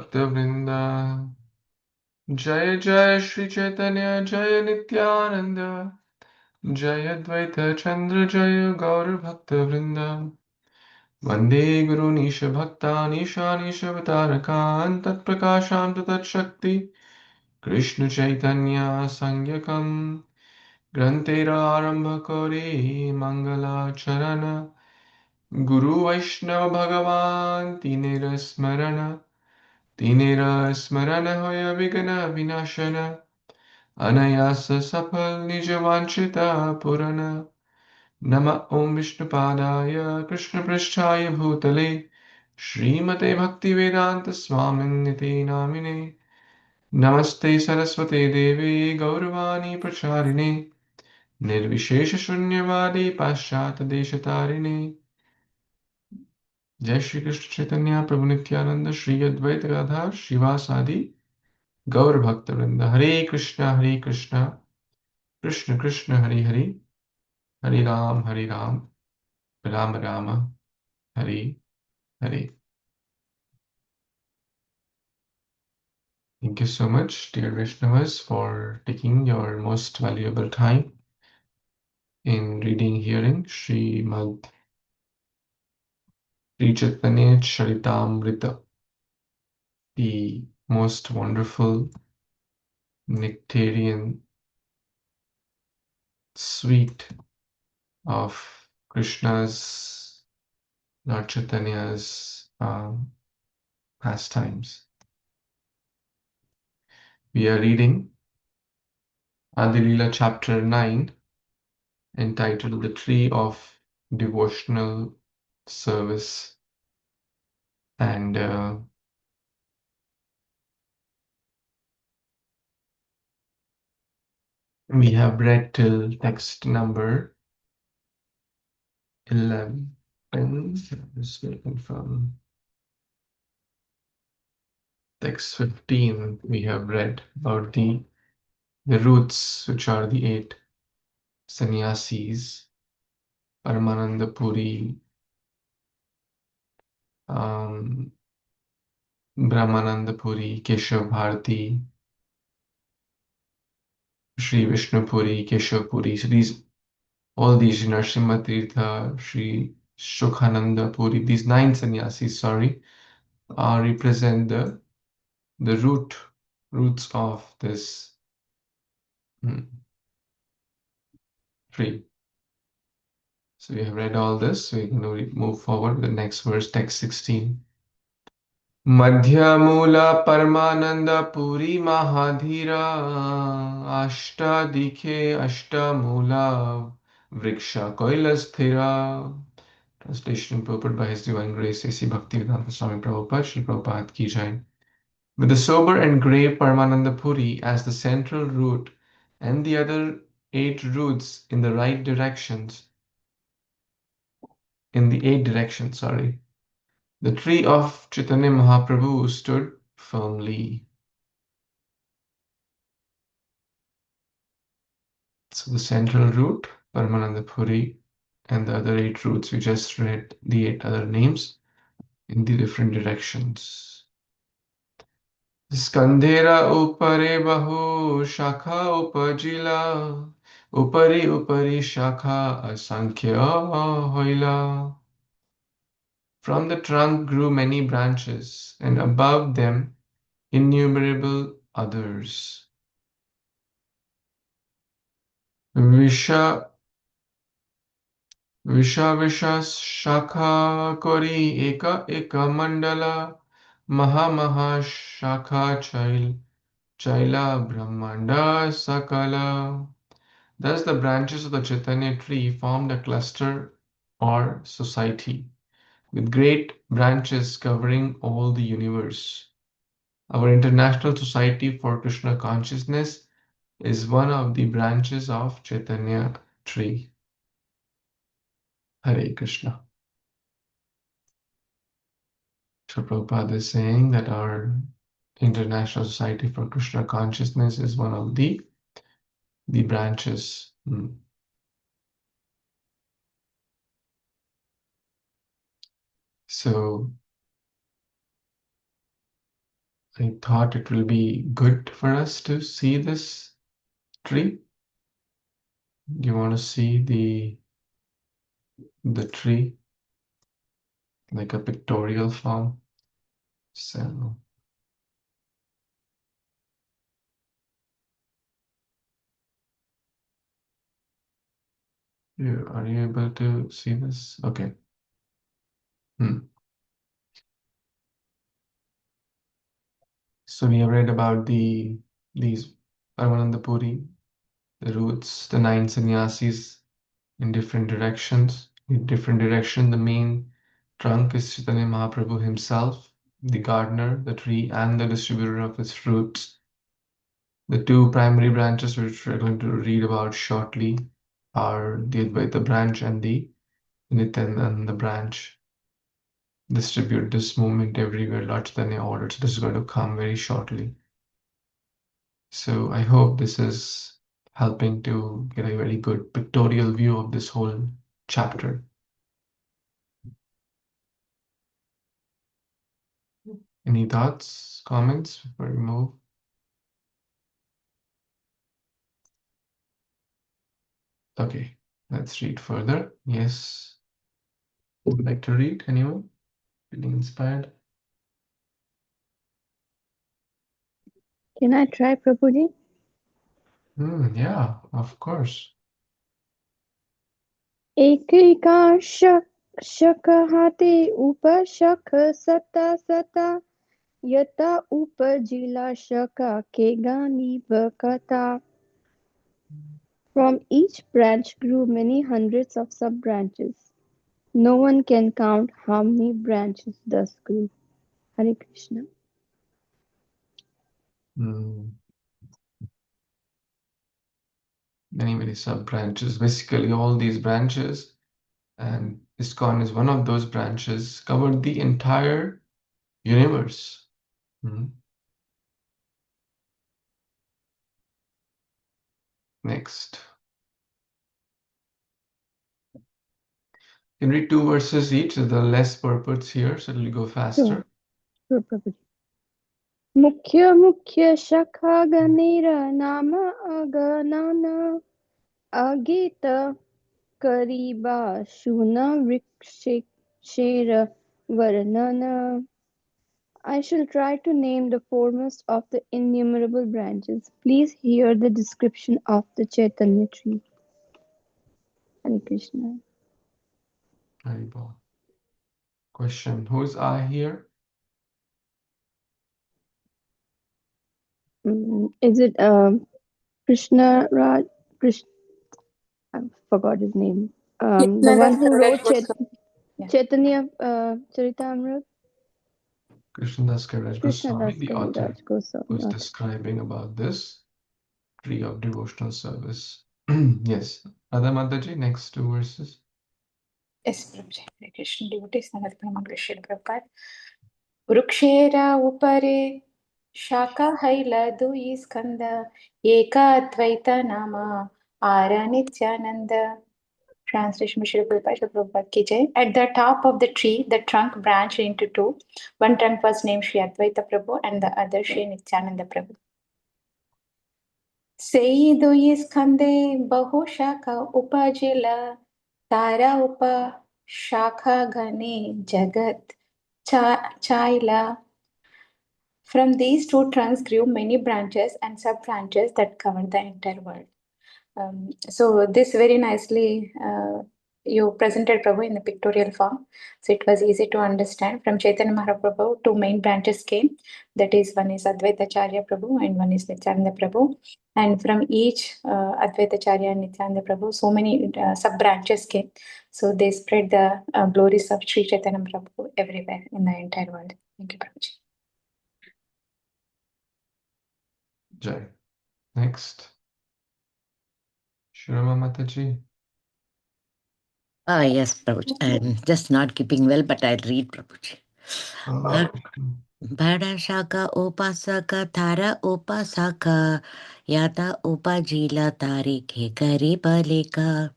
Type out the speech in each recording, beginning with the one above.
Bhakta Vrinda. Jaya Jaya Shri Chaitanya Jaya Nityananda. Jaya Dvaita Chandra Jaya Gaur Bhakta Vrinda. Vande Guru Nisha Bhakta Nisha Nisha Vitarakan Tat Prakasham Tat Shakti Krishna Chaitanya Sangyakam Grantera Arambha Kori Mangala Charana Guru Vaishnava Bhagavan Tinera Smarana Tinera Smarana Hoya Vigana Vinashana Anayasa Sapal Nijavanchita Purana Nama Om Vishnupadaya Krishna Prasthaya Bhutale Srimate Bhaktivedanta Swamin Niti Namine Namaste Saraswate Devi Gauravani Pracharine Nirvishesha Shunyavadi Paschata Deshatarine Jai Shri Krishna Chaitanya Prabhu Nityananda Shri Advaita Gadha Shivasadi Gaur Bhakta Vrinda Hare Krishna Krishna Krishna Hare Hare Hare Ram Rama Rama Hare Hare. Thank you so much, dear Vaishnavas, for taking your most valuable time in reading, hearing Srimad Sri Chaitanya Charitamrita, the most wonderful nectarian sweet of Krishna's, Lord Chaitanya's pastimes. We are reading AdilLila chapter 9, entitled The Tree of Devotional Service. And we have read till text number 11. Just waiting from text 15. We have read about the roots, which are the 8 sannyasis: Paramananda Puri, Brahmananda Puri, Keshav Bharati, Sri Vishnu Puri, Keshav Puri. So all these, Narasimha Tirtha, Sri Shukhananda Puri, these 9 sannyasis, represent the roots of this tree. So we have read all this. We're going to move forward with the next verse, text 16. Madhya Mula Paramananda Puri Mahadhira Ashta Dikhe Ashta Mula Vriksha Koilasthira. Translation purport by His Divine Grace A.C. Bhaktivedanta Swami Prabhupada, Shri Prabhupada Ki Jai. With the sober and grave Paramananda Puri as the central root and the other 8 roots in the right directions, in the 8 directions, the tree of Chaitanya Mahaprabhu stood firmly. So the central root, Paramananda Puri, and the other 8 roots, we just read the 8 other names in the different directions. Skandhera upare bahu shakha upajila upari shakha asankhya hoila. From the trunk grew many branches, and above them innumerable others. Visha shakha kori eka mandala maha shakha chaila brahmanda sakala. Thus the branches of the Chaitanya tree formed a cluster or society, with great branches covering all the universe. Our International Society for Krishna Consciousness is one of the branches of Chaitanya tree. Hare Krishna. So Prabhupada is saying that our International Society for Krishna Consciousness is one of the branches. So I thought it will be good for us to see this tree. Do you want to see the tree like a pictorial form? So are you able to see this? Okay. So we have read about these Paramananda Puri, the roots, the nine sannyasis in different directions. In different direction, the main trunk is Chaitanya Mahaprabhu himself, the gardener, the tree, and the distributor of its fruits. The two primary branches, which we're going to read about shortly, are the Advaita branch and the Nityananda branch. Distribute this movement everywhere, Lord Chaitanya ordered. So this is going to come very shortly. So I hope this is helping to get a very good pictorial view of this whole chapter. Any thoughts, comments before we move? Okay, let's read further. Yes. Would you like to read? Anyone? Feeling inspired? Can I try, Prabhuji? Yeah, of course. Ekika shakahate upashakha sata sata yata upajila shaka kegani vakata. From each branch grew many hundreds of sub-branches. No one can count how many branches thus grew. Hare Krishna. Many sub-branches. Basically, all these branches, and ISKCON is one of those branches, covered the entire universe. Next. You can read two verses each. There are less purports here, so it'll go faster. Sure, Prabhuji. Mukhya mukhya shakha ganera nama aganana agita kariba shuna vrikshera varnana. I shall try to name the foremost of the innumerable branches. Please hear the description of the Chaitanya tree. Hare Krishna. Haribol. Question: who is I here? Is it Krishna Raj? Krishna, I forgot his name. The one who wrote Chaitanya Caritamrta. Krishnadas Kaviraj Goswami, Krishnadas the author, Kaviraj Goswami. who's Okay. describing about this tree of devotional service. Yes. Radha Mataji, next two verses. Yes, Prabhuji. Hare Krishna. Devotees, Namaste Pramad Krishna Prabhupada. Vrukshera upare shaka haila dui skanda eka advaita nama ara nityananda. Translation Shri Prabhupada ki jai. At the top of the tree, the trunk branched into two. One trunk was named Shri Advaita Prabhu and the other Shri Nityananda Prabhu. Sei dui skande bahu shaka upajila Tara upa shakha gane jagat chaila. From these two trunks grew many branches and sub-branches that covered the entire world. So this very nicely you presented Prabhu in the pictorial form. So it was easy to understand. From Chaitanya Mahaprabhu, two main branches came. That is, one is Advaitacharya Prabhu and one is Nityananda Prabhu. And from each Advaitacharya and Nityananda Prabhu, so many sub-branches came. So they spread the glories of Sri Chaitanya Prabhu everywhere in the entire world. Thank you, Prabhuji. Jai. Next. Shurama Mataji. Yes, Prabhuji. I'm just not keeping well, but I'll read, Prabhuji. Bhada Shaka Upasaka Tara Upasaka Yata Upajila Tarike Kariba Leka.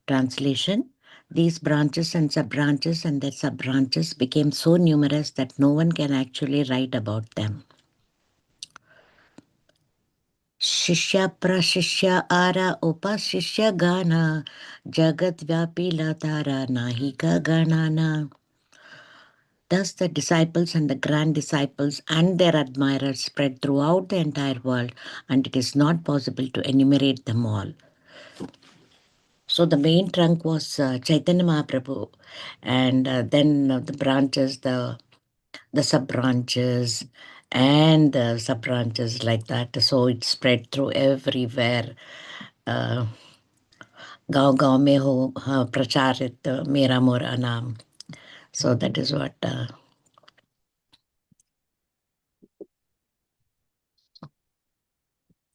Translation: these branches and sub-branches and their sub-branches became so numerous that no one can actually write about them. Shishya prashishya ara upashishya gana jagat vyapila tara nahika ganana. Thus the disciples and the grand disciples and their admirers spread throughout the entire world, and it is not possible to enumerate them all. So the main trunk was Chaitanya Mahaprabhu, and then the branches, the sub-branches, and the sub-branches like that. So it spread through everywhere. गांव गांव में हो प्रचारित मेरा मोरा नाम. So that is what.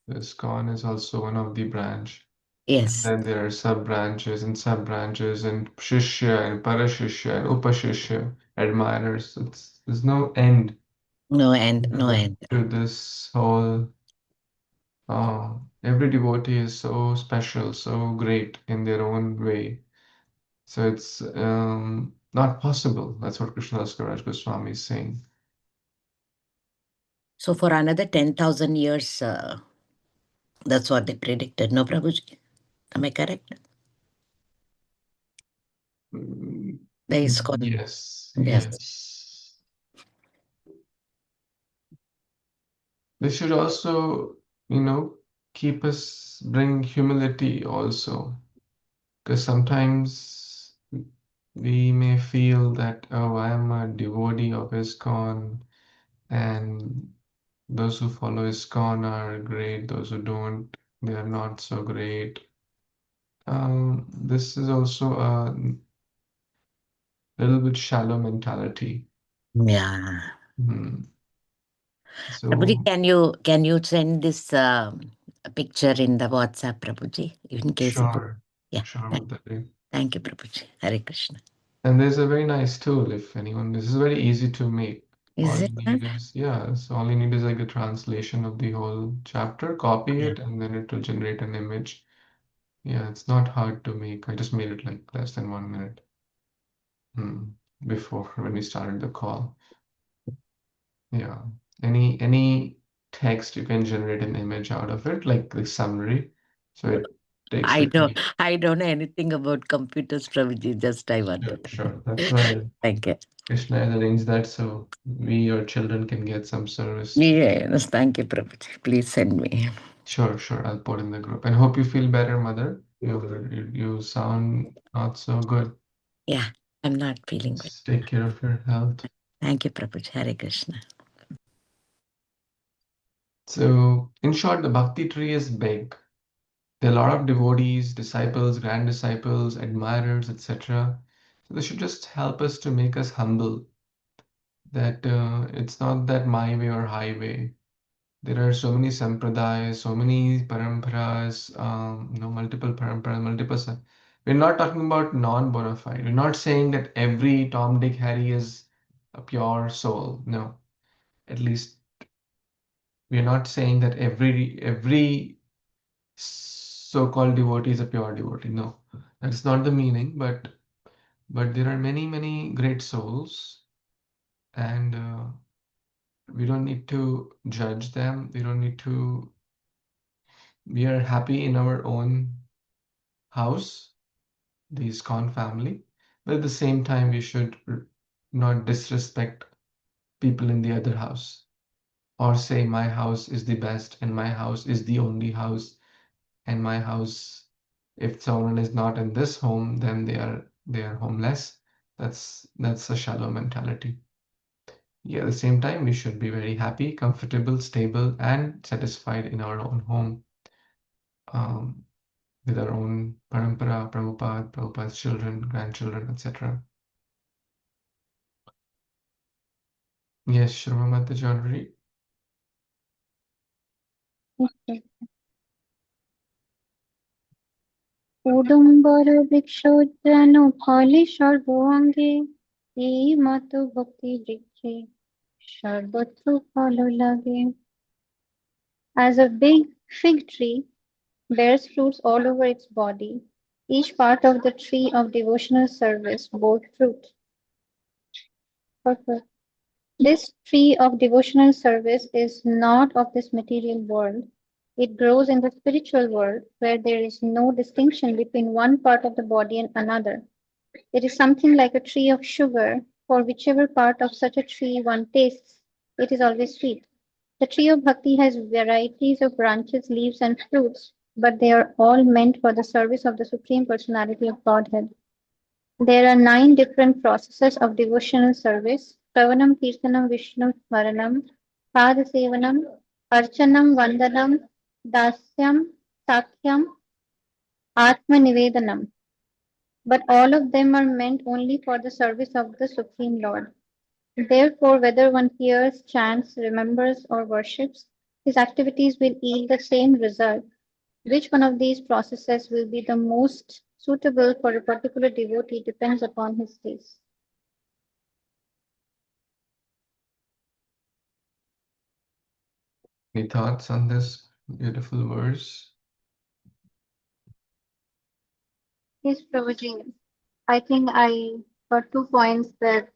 ISKCON is also one of the branch. And Yes. then there are sub-branches and sub-branches and Shishya and Parashishya and Upashishya, admirers. There's no end No end, no end. to this whole. Every devotee is so special, so great in their own way. So it's not possible. That's what Krishnadas Kaviraj Goswami is saying. So for another 10,000 years, that's what they predicted. No, Prabhuji? Am I correct? The ISKCON. Yes, Yes. yes. They should also, keep us, bring humility also. Because sometimes we may feel that, oh, I am a devotee of ISKCON, and those who follow ISKCON are great, those who don't, they are not so great. This is also a little bit shallow mentality. Yeah. Hmm. Prabhuji, So, can you send this picture in the WhatsApp, Prabhuji, in case it is? sure, Yeah. sure, Mataji. Thank you, Prabhuji. Hare Krishna. And there's a very nice tool if anyone, this is very easy to make. Is All it? you need is, yeah, so all you need is like a translation of the whole chapter, copy Yeah. it, and then it will generate an image. Yeah, it's not hard to make. I just made it like less than 1 minute before when we started the call. Yeah. Any text you can generate an image out of it, like the summary. So it takes like I don't know anything about computers, Prabhuji. Just I sure, wanted. sure. That's why Thank you. Krishna has arranged that so we, your children, can get some service. Yes, thank you, Prabhuji. Please send me. Sure, sure. I'll put in the group. And hope you feel better, mother. You sound not so good. Yeah, I'm not feeling well. Just take care of your health. Thank you, Prabhuji. Hare Krishna. So, in short, the bhakti tree is big. There are a lot of devotees, disciples, grand disciples, admirers, etc. So they should just help us to make us humble. That it's not that my way or highway. There are so many sampradayas, so many paramparas, multiple paramparas, we're not talking about non-bona fide. We're not saying that every Tom, Dick, Harry is a pure soul. No, at least we're not saying that every so-called devotee is a pure devotee. No, that's not the meaning. But there are many great souls, and we don't need to judge them. We don't need to. We are happy in our own house, the ISKCON family, but at the same time, we should not disrespect people in the other house or say my house is the best and my house is the only house and my house, if someone is not in this home, then they are homeless. That's a shallow mentality. Yeah, at the same time, we should be very happy, comfortable, stable, and satisfied in our own home. Um, with our own parampara, Prabhupada, Prabhupada's children, grandchildren, etc. Yes, Shravamata Mataji. ঔদুম্বর বৃক্ষোদ্যান ফলে সর্বাঙ্গে এই মত ভক্তি বৃক্ষে সর্বত্র ফল লাগে. As a big fig tree bears fruits all over its body, each part of the tree of devotional service bore fruit. Purpose. This tree of devotional service is not of this material world. It grows in the spiritual world where there is no distinction between one part of the body and another. It is something like a tree of sugar, for whichever part of such a tree one tastes, it is always sweet. The tree of bhakti has varieties of branches, leaves, and fruits, but they are all meant for the service of the Supreme Personality of Godhead. There are 9 different processes of devotional service: Shravanam, Kirtanam, Vishnu Smaranam, Padasevanam, Archanam, Vandanam, Dasyam, Sakhyam, Atma Nivedanam. But all of them are meant only for the service of the Supreme Lord. Therefore, whether one hears, chants, remembers, or worships, his activities will yield the same result. Which one of these processes will be the most suitable for a particular devotee depends upon his taste. Any thoughts on this beautiful verse? Yes, Prabhuji. I think I got 2 points that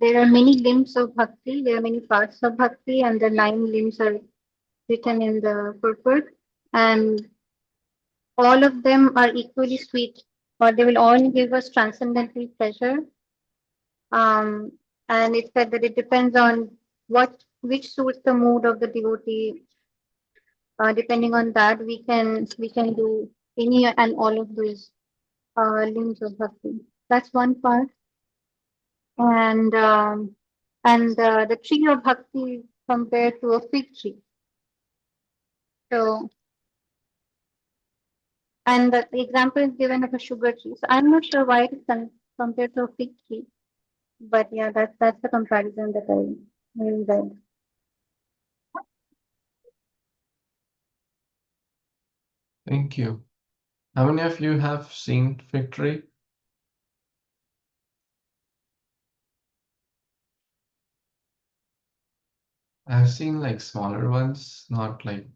there are many limbs of bhakti, there are many parts of bhakti, and the 9 limbs are written in the purport. And all of them are equally sweet, or they will all give us transcendental pleasure. Um, and it said that it depends on which suits the mood of the devotee. Depending on that, we can do any and all of those limbs of bhakti. That's one part. And the tree of bhakti compared to a fig tree. So, and the example is given of a sugar tree. So I'm not sure why it is compared to a fig tree, but yeah, that's the comparison that I read. Thank you. How many of you have seen fig tree? I've seen like smaller ones, not like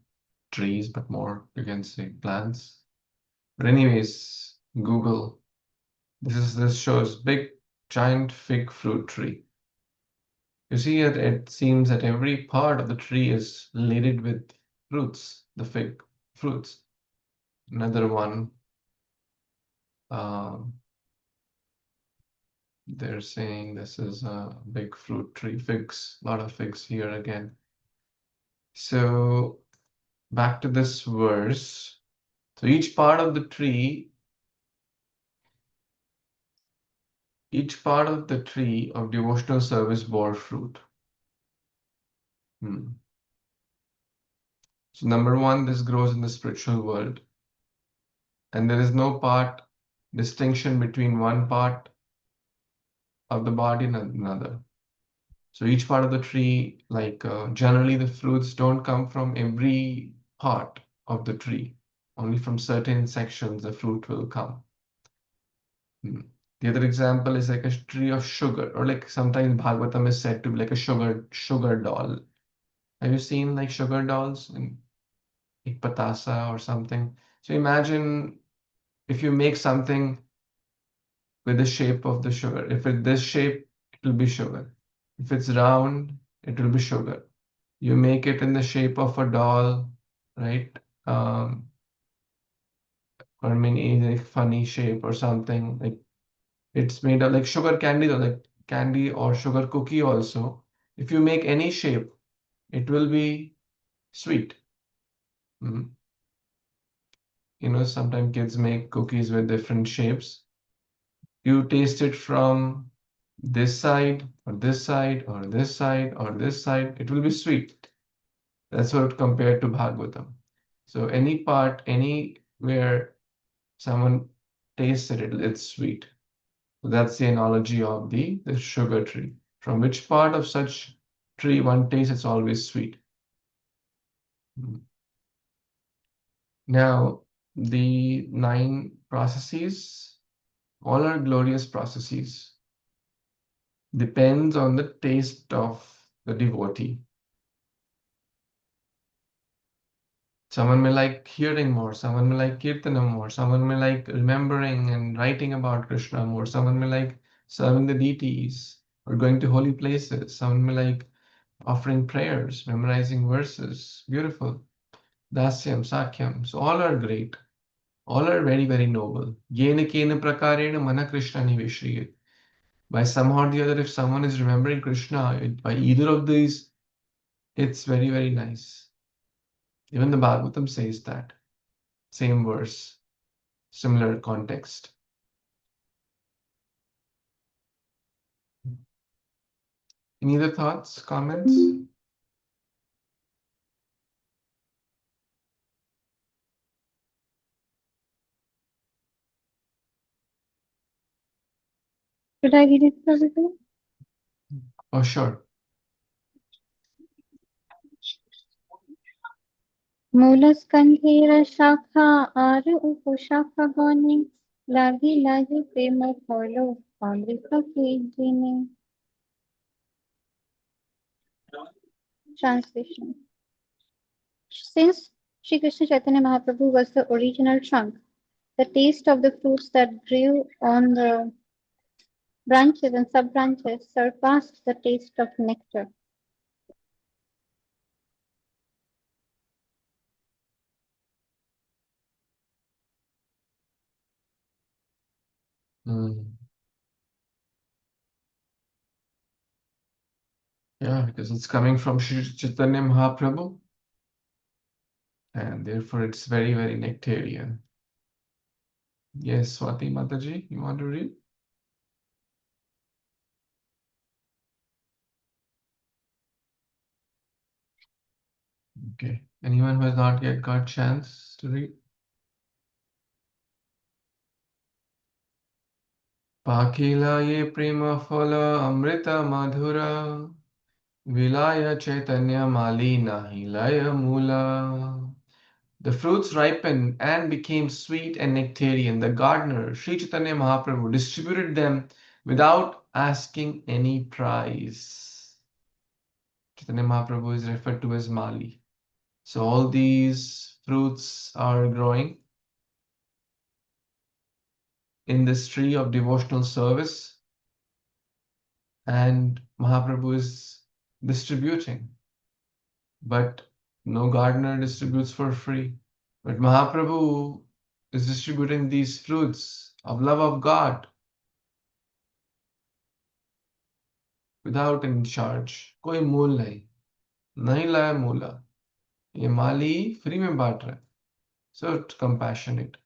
trees, but more, you can say, plants. But anyways, Google. This shows big giant fig fruit tree. You see it seems that every part of the tree is laden with fruits, the fig fruits. Another one, um, they're saying this is a big fruit tree, figs, a lot of figs here again. So back to this verse. So each part of the tree, each part of the tree of devotional service bore fruit. So number one, this grows in the spiritual world, and there is no part distinction between one part of the body and another. So each part of the tree, like generally the fruits don't come from every part of the tree. Only from certain sections the fruit will come. The other example is like a tree of sugar, or like sometimes Bhagavatam is said to be like a sugar doll. Have you seen like sugar dolls in like patasa or something? So imagine if you make something with the shape of the sugar. If it's this shape, it will be sugar. If it's round, it will be sugar. You make it in the shape of a doll, right? Um, or I mean, any like funny shape or something. Like it's made of like sugar candy, or like candy or sugar cookie also. If you make any shape, it will be sweet. Mm. Sometimes kids make cookies with different shapes. You taste it from this side or this side or this side or this side, it will be sweet. That's what compared to Bhagavatam. So any part, anywhere someone tastes it, it's sweet. So that's the analogy of the sugar tree. From which part of such tree one tastes, it's always sweet. Now, the 9 processes, all are glorious processes. Depends on the taste of the devotee. Someone may like hearing more, someone may like kirtanam more, someone may like remembering and writing about Krishna more, someone may like serving the deities or going to holy places, someone may like offering prayers, memorizing verses. Beautiful. Dasyam, Sakyam. So all are great. All are very, very noble. Yena kena prakarena mana Krishna niveshriyet. By somehow or the other, if someone is remembering Krishna, by either of these, it's very, very nice. Even the Bhagavatam says that. Same verse, similar context. Any other thoughts, comments? Should I read it, Prabhupada? Oh, sure. मूलस्कन्धेर शाखा are उपशाखा गणे लागी लागी प्रेम फलो अमृत के जीने. Translation. Since Sri Krishna Chaitanya Mahaprabhu was the original trunk, the taste of the fruits that grew on the branches and sub-branches surpassed the taste of nectar. Yeah, because it's coming from Sri Chaitanya Mahaprabhu, and therefore it's very, very nectarian. Yes, Swati Mataji, you want to read? Okay. Anyone who has not yet got chance to read? Pakila ye prema phala amrita madhura vilaya chaitanya mali nahi laya mula. The fruits ripened and became sweet and nectarian. The gardener, Sri Chaitanya Mahaprabhu, distributed them without asking any price. Chaitanya Mahaprabhu is referred to as Mali. So all these fruits are growing in this tree of devotional service, and Mahaprabhu is distributing. But no gardener distributes for free. But Mahaprabhu is distributing these fruits of love of God without any charge. कोई मूल नहीं लाया मूला, ये माली free में बांट रहा है. So compassionate.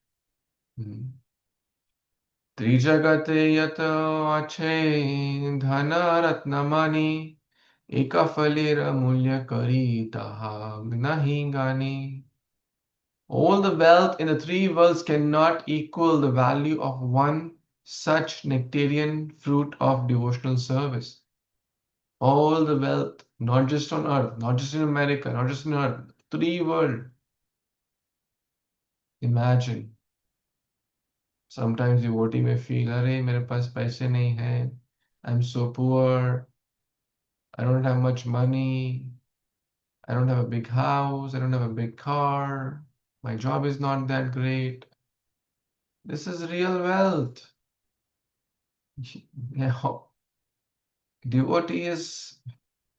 त्रिजगते यत अच्छे धन रत्नमणि एक फलेर मूल्य करी तहा नहीं गानी. All the wealth in the three worlds cannot equal the value of one such nectarian fruit of devotional service. All the wealth, not just on earth, not just in America, not just in earth, three world. Imagine. Sometimes devotee may feel, अरे मेरे पास पैसे नहीं हैं, I'm so poor, I don't have much money, I don't have a big house, I don't have a big car, my job is not that great. This is real wealth. Yeah, devotee is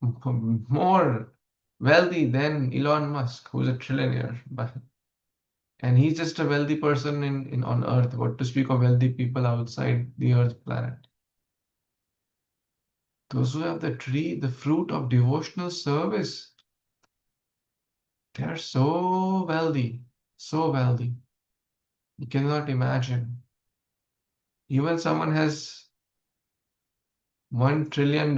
more wealthy than Elon Musk, who's a trillionaire. And he's just a wealthy person in on Earth. What to speak of wealthy people outside the Earth planet? Those who have the tree, the fruit of devotional service, they are so wealthy, so wealthy. You cannot imagine. Even someone has $1 trillion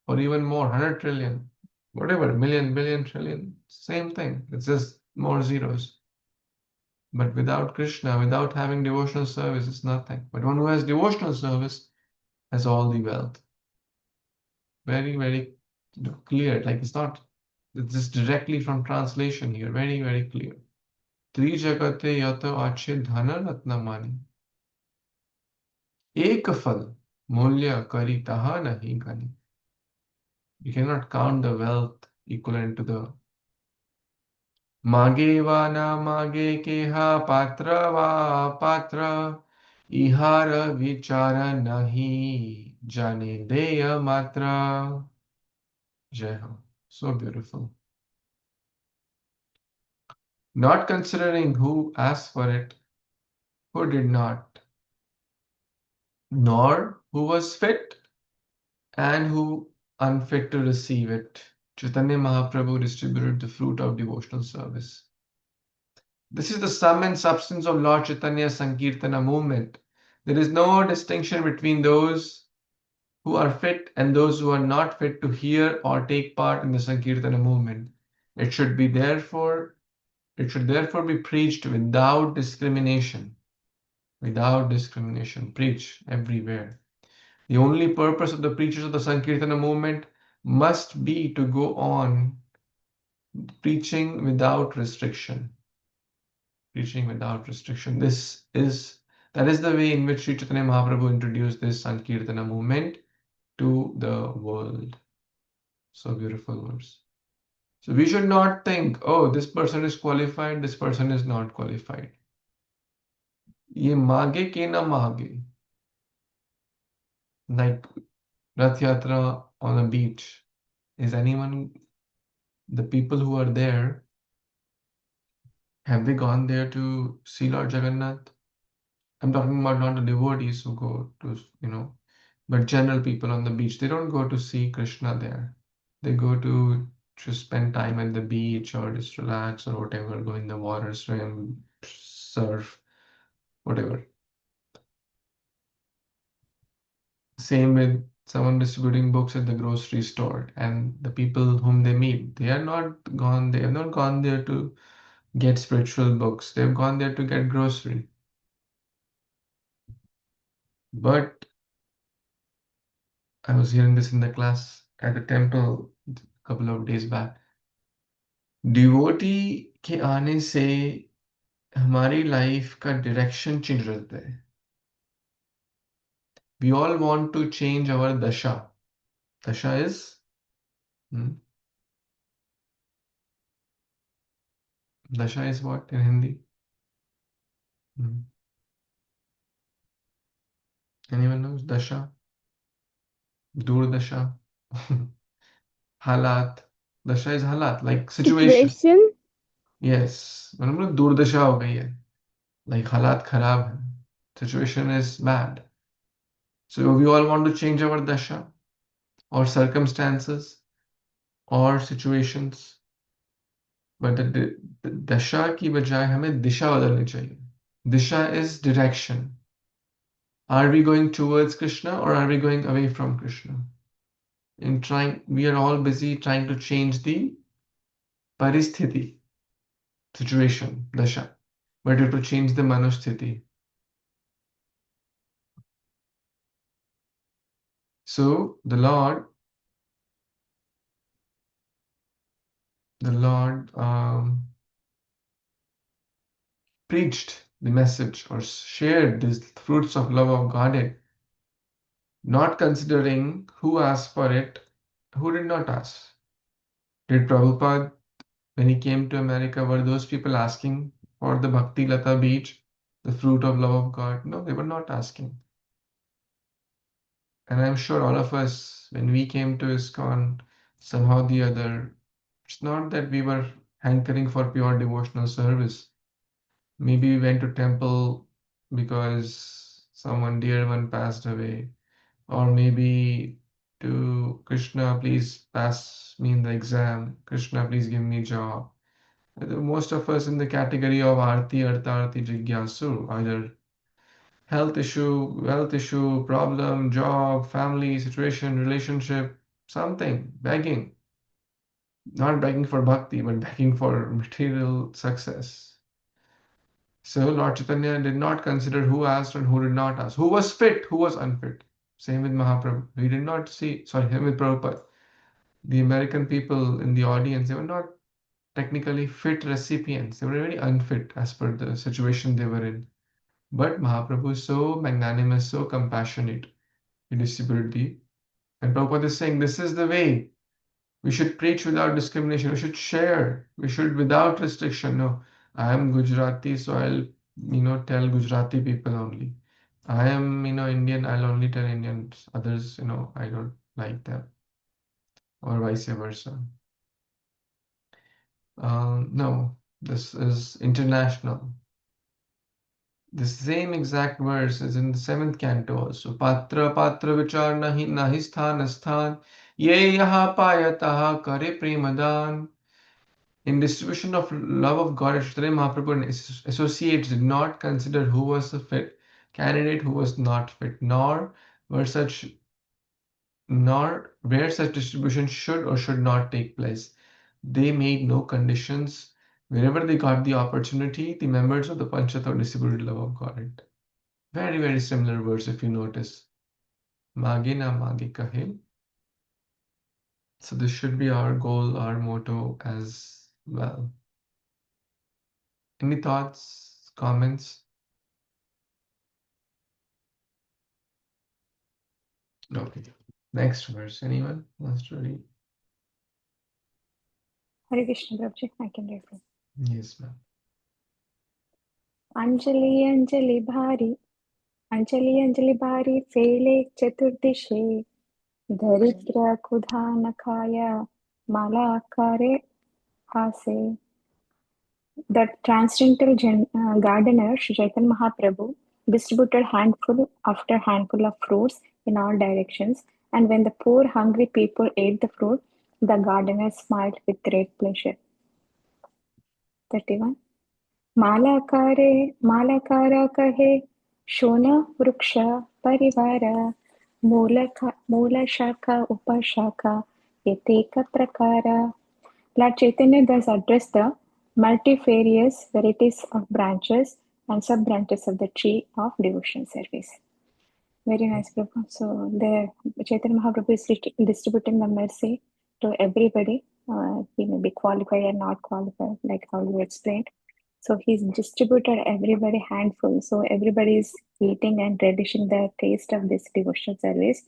or even more, 100 trillion, whatever, million, billion, trillion, same thing. It's just more zeros. But without Krishna, without having devotional service, it's nothing. But one who has devotional service has all the wealth. Very, very clear. Like it's just directly from translation here. Very, very clear. Tri jagate yato ache dhana ratnamani. Ek fal mulya kari taha nahi gani. You cannot count the wealth equivalent to the मागे वा न मागे केहा पात्र वा पात्र इहार विचार नहीं जाने देय मात्र. जय हो. So beautiful. Not considering who asked for it, who did not, nor who was fit and who unfit to receive it. Chaitanya Mahaprabhu distributed the fruit of devotional service. This is the sum and substance of Lord Chaitanya's Sankirtana movement. There is no distinction between those who are fit and those who are not fit to hear or take part in the Sankirtana movement. It should be therefore it should therefore be preached without discrimination. Without discrimination. Preach everywhere. The only purpose of the preachers of the Sankirtana movement must be to go on preaching without restriction. Preaching without restriction. That is the way in which Sri Chaitanya Mahaprabhu introduced this Sankirtana movement to the world. So beautiful verse. So we should not think, oh, this person is qualified, this person is not qualified. ये मागे के ना मागे. Like Rath Yatra on a beach. Is anyone, the people who are there, have they gone there to see Lord Jagannath? I'm talking about not the devotees who go to, but general people on the beach. They don't go to see Krishna there. They go to just spend time at the beach or just relax or whatever, go in the water, swim, surf, whatever. Same with someone distributing books at the grocery store and the people whom they meet. They have not gone there to get spiritual books. They've gone there to get grocery. But I was hearing this in the class at the temple a couple of days back. Devotee के आने से हमारी life का direction change रहता है. We all want to change our dasha. Dasha is dasha is what in Hindi? Anyone knows dasha? Durdasha. Halat. Dasha is halat, like situation. Situation. Yes. मतलब दुर्दशा हो गई है. Like halat खराब है. Situation is bad. So we all want to change our dasha or circumstances or situations. But the dasha की बजाय हमें दिशा बदलनी चाहिए. Disha is direction. Are we going towards Krishna or are we going away from Krishna? We are all busy trying to change the paristhiti, situation, dasha. But we have to change the manusthiti. So the Lord preached the message or shared these fruits of love of Godhead, not considering who asked for it, who did not ask. Did Prabhupada, when he came to America, were those people asking for the Bhakti Lata beach, the fruit of love of God? No, they were not asking. And I'm sure all of us, when we came to ISKCON, somehow or the other, it's not that we were hankering for pure devotional service. Maybe we went to temple because someone dear one passed away, or maybe to Krishna, please pass me in the exam. Krishna, please give me job. Most of us in the category of Arti, Artha, Arti, Jigyasu, either wealth issue, problem, job, family, situation, relationship, something, begging. Not begging for bhakti, but begging for material success. So Lord Chaitanya did not consider who asked and who did not ask, who was fit, who was unfit. Same with Mahaprabhu. He did not see, sorry, him with Prabhupada. The American people in the audience, they were not technically fit recipients. They were very unfit as per the situation they were in. But Mahaprabhu is so magnanimous, so compassionate. He distributed the. And Prabhupada is saying this is the way. We should preach without discrimination. We should share. We should without restriction. No, I am Gujarati, so I'll tell Gujarati people only. I am Indian. I'll only tell Indians. Others, I don't like them, or vice versa. No, this is international. The same exact verse is in the 7th canto also. Patra patra vichar nahi sthan sthan ye yaha payataha kare premadan. In distribution of love of God, Chaitanya Mahaprabhu and associates did not consider who was the fit candidate, who was not fit, were such nor where such distribution should or should not take place. They made no conditions. Wherever they got the opportunity, the members of the Panchatattva distributed love of God. Very, very similar words if you notice. Mage na mage kahe. So this should be our goal, our motto as well. Any thoughts, comments? Okay. Next verse. Anyone wants to read? Hare Krishna, Prabhuji, I can read it. Yes, ma'am. Anjali Anjali भारी अंजलि अंजलि भारी फेले चतुर्दिशे दरिद्र कुधा नखाया माला करे हासे. The transcendental gardener, Sri Chaitanya Mahaprabhu, distributed handful after handful of fruits in all directions, and when the poor hungry people ate the fruit, the gardener smiled with great pleasure. 31. मालाकारा कहे शोना वृक्ष परिवार मूल शाखा उपशाखा एतेक प्रकार. Lord Chaitanya thus addressed the multifarious varieties of branches and sub-branches of the tree of devotion service. Very nice, Prabhu. So the Chaitanya Mahaprabhu is distributing the mercy to everybody. He may be qualified or not qualified, like how you explained. So he's distributed everybody handful. So everybody is eating and relishing the taste of this devotional service.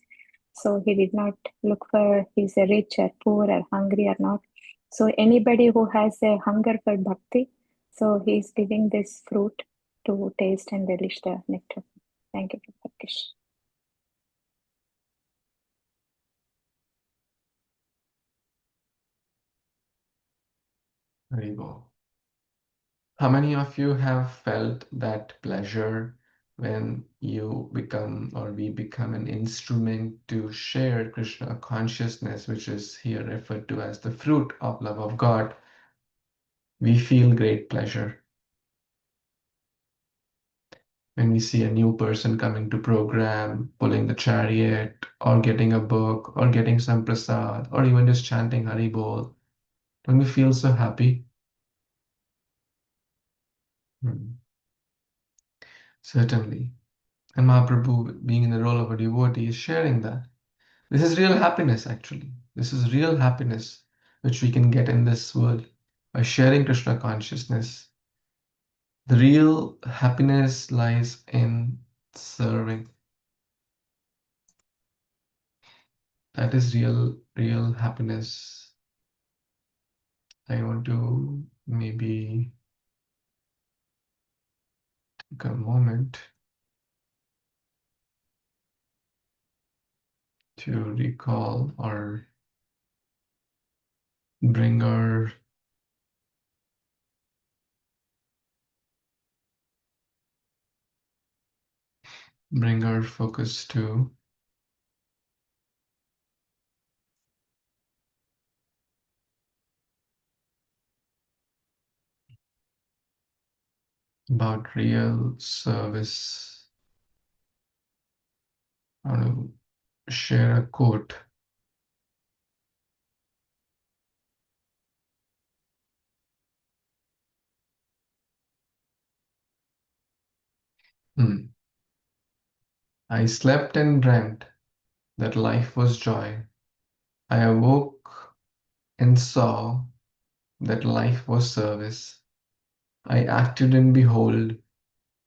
So he did not look for he's a rich or poor or hungry or not. So anybody who has a hunger for bhakti, so he's giving this fruit to taste and relish the nectar. Thank you, Prabhupada. Haribol. How many of you have felt that pleasure when you become or we become an instrument to share Krishna consciousness, which is here referred to as the fruit of love of God? We feel great pleasure. When we see a new person coming to program, pulling the chariot, or getting a book, or getting some prasad, or even just chanting Hari Bol, don't we feel so happy? Certainly. And Mahaprabhu, being in the role of a devotee, is sharing that. This is real happiness, actually. This is real happiness which we can get in this world by sharing Krishna consciousness. The real happiness lies in serving. That is real happiness. I want to maybe take a moment to recall or bring our focus to about real service. I want to share a quote. I slept and dreamt that life was joy. I awoke and saw that life was service. I acted and behold,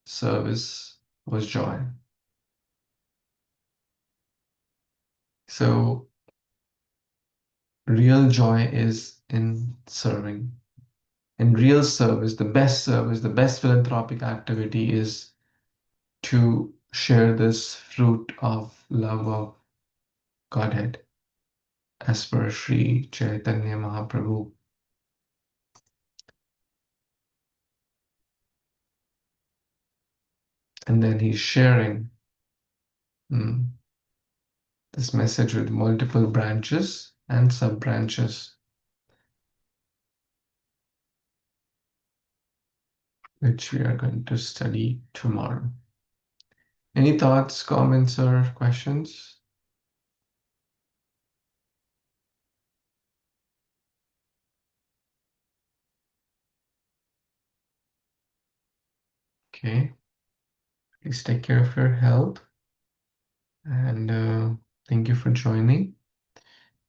service was joy. So, real joy is in serving. And real service, the best philanthropic activity is to share this fruit of love of Godhead, as per Sri Chaitanya Mahaprabhu. And then he's sharing this message with multiple branches and sub-branches, which we are going to study tomorrow. Any thoughts, comments, or questions? Okay. Please take care of your health. And thank you for joining.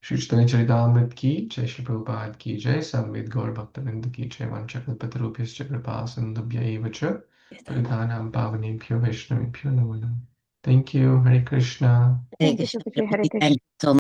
Shri Caitanya Caritamrta ki jai, Shri Prabhupada ki jai, Samved Gaur Bhaktavinda ki jai, Vanchakalpatarubhyascha Kripasindubhya cha, Paritanam Pavanebhyo Vaishnavebhyo Namo Namo. Thank you. Hare Krishna. Hare Thank you, Krishna Prabhuji. Hare Prabhuji, Krishna. thank you so